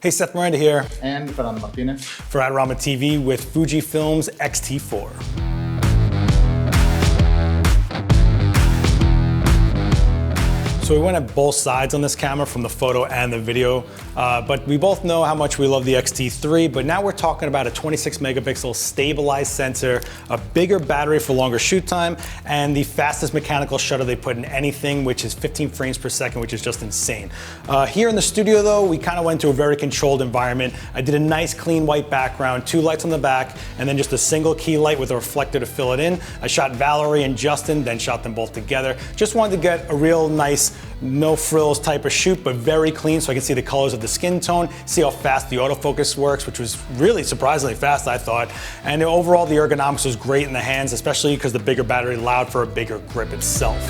Hey, Seth Miranda here. And Fernando Martinez. For Adorama TV with Fujifilm's X-T4. So we went at both sides on this camera, from the photo and the video, but we both know how much we love the X-T3, but now we're talking about a 26 megapixel stabilized sensor, a bigger battery for longer shoot time, and the fastest mechanical shutter they put in anything, which is 15 frames per second, which is just insane. Here in the studio though, we kind of went to a very controlled environment. I did a nice clean white background, 2 lights on the back, and then just a single key light with a reflector to fill it in. I shot Valerie and Justin, then shot them both together. Just wanted to get a real nice, no frills type of shoot, but very clean so I can see the colors of the skin tone, see how fast the autofocus works, which was really surprisingly fast, I thought. And overall, the ergonomics was great in the hands, especially because the bigger battery allowed for a bigger grip itself.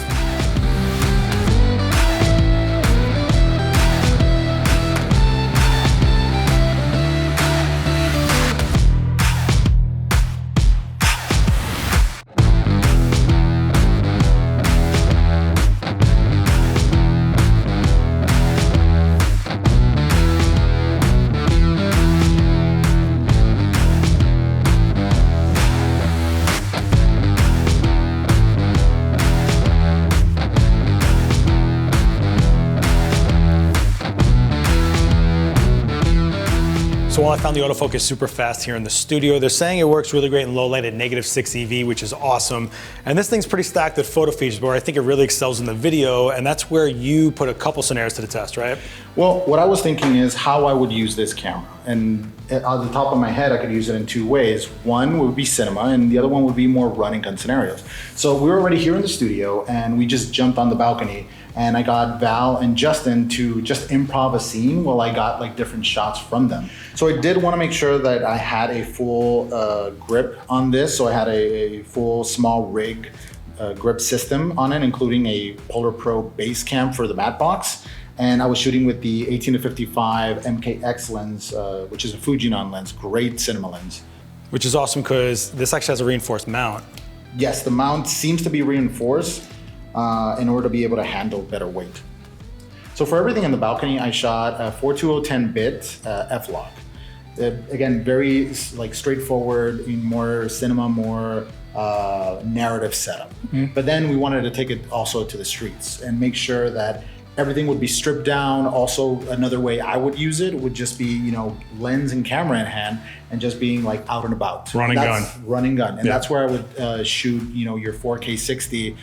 So while I found the autofocus super fast here in the studio, they're saying it works really great in low light at -6 EV, which is awesome. And this thing's pretty stacked with photo features, but where I think it really excels in the video, and that's where you put a couple scenarios to the test, right? Well, what I was thinking is how I would use this camera. And on the top of my head, I could use it in 2 ways. One would be cinema, and the other one would be more running gun scenarios. So we were already here in the studio, and we just jumped on the balcony, and I got Val and Justin to just improv a scene while I got like different shots from them. So I did want to make sure that I had a full grip on this. So I had a full small rig grip system on it, including a Polar Pro base cam for the matte box. And I was shooting with the 18-55 MKX lens, which is a Fujinon lens, great cinema lens. Which is awesome because this actually has a reinforced mount. Yes, the mount seems to be reinforced in order to be able to handle better weight. So for everything in the balcony, I shot a 42010-bit f-log. Again, very like straightforward, more cinema, more narrative setup. Mm-hmm. But then we wanted to take it also to the streets and make sure that everything would be stripped down. Also, another way I would use it would just be, lens and camera in hand and just being like out and about. Run and gun. Run and gun. And that's where I would shoot, your 4K 60,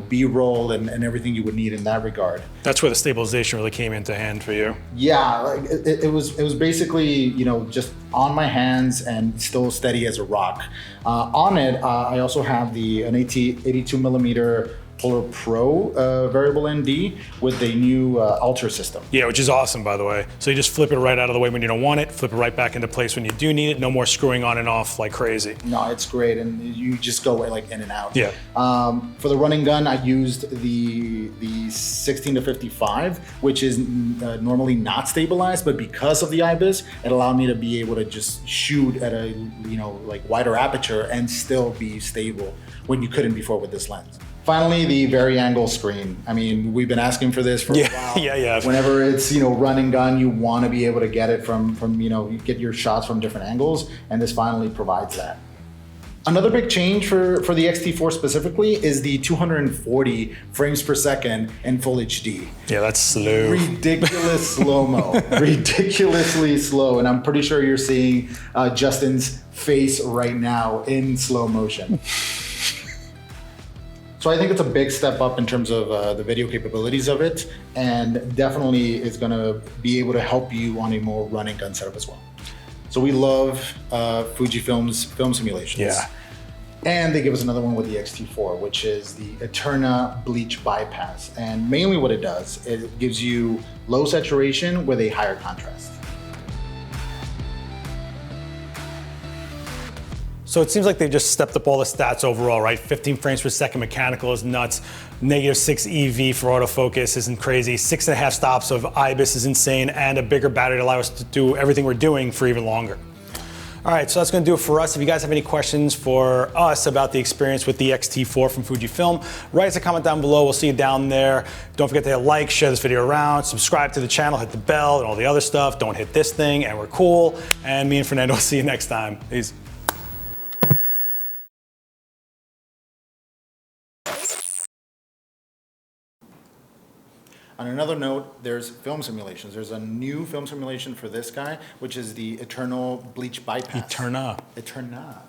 B-roll and everything you would need in that regard. That's where the stabilization really came into hand for you. Yeah, it was basically, just on my hands and still steady as a rock. On it, I also have an 82 millimeter Polar Pro variable ND with the new Ultra system. Yeah, which is awesome, by the way. So you just flip it right out of the way when you don't want it, flip it right back into place when you do need it. No more screwing on and off like crazy. No, it's great, and you just go like in and out. Yeah. For the running gun, I used the 16-55, which is normally not stabilized, but because of the IBIS, it allowed me to be able to just shoot at a like wider aperture and still be stable when you couldn't before with this lens. Finally, the vari-angle screen. I mean, we've been asking for this for a while. Yeah. Whenever it's, run and gun, you want to be able to get it from you get your shots from different angles, and this finally provides that. Another big change for the X-T4 specifically is the 240 frames per second in full HD. Yeah, that's slow. Ridiculous slow-mo, ridiculously slow. And I'm pretty sure you're seeing Justin's face right now in slow motion. So I think it's a big step up in terms of the video capabilities of it, and definitely is going to be able to help you on a more run and gun setup as well. So we love Fujifilm's film simulations. Yeah. And they give us another one with the X-T4, which is the Eterna Bleach Bypass. And mainly what it does, it gives you low saturation with a higher contrast. So it seems like they've just stepped up all the stats overall, right? 15 frames per second mechanical is nuts. -6 EV for autofocus isn't crazy. 6.5 stops of IBIS is insane, and a bigger battery to allow us to do everything we're doing for even longer. All right, so that's going to do it for us. If you guys have any questions for us about the experience with the X-T4 from Fujifilm, write us a comment down below. We'll see you down there. Don't forget to hit like, share this video around, subscribe to the channel, hit the bell, and all the other stuff. Don't hit this thing, and we're cool. And me and Fernando will see you next time. Peace. On another note, there's film simulations. There's a new film simulation for this guy, which is the Eterna Bleach Bypass. Eterna. Eterna.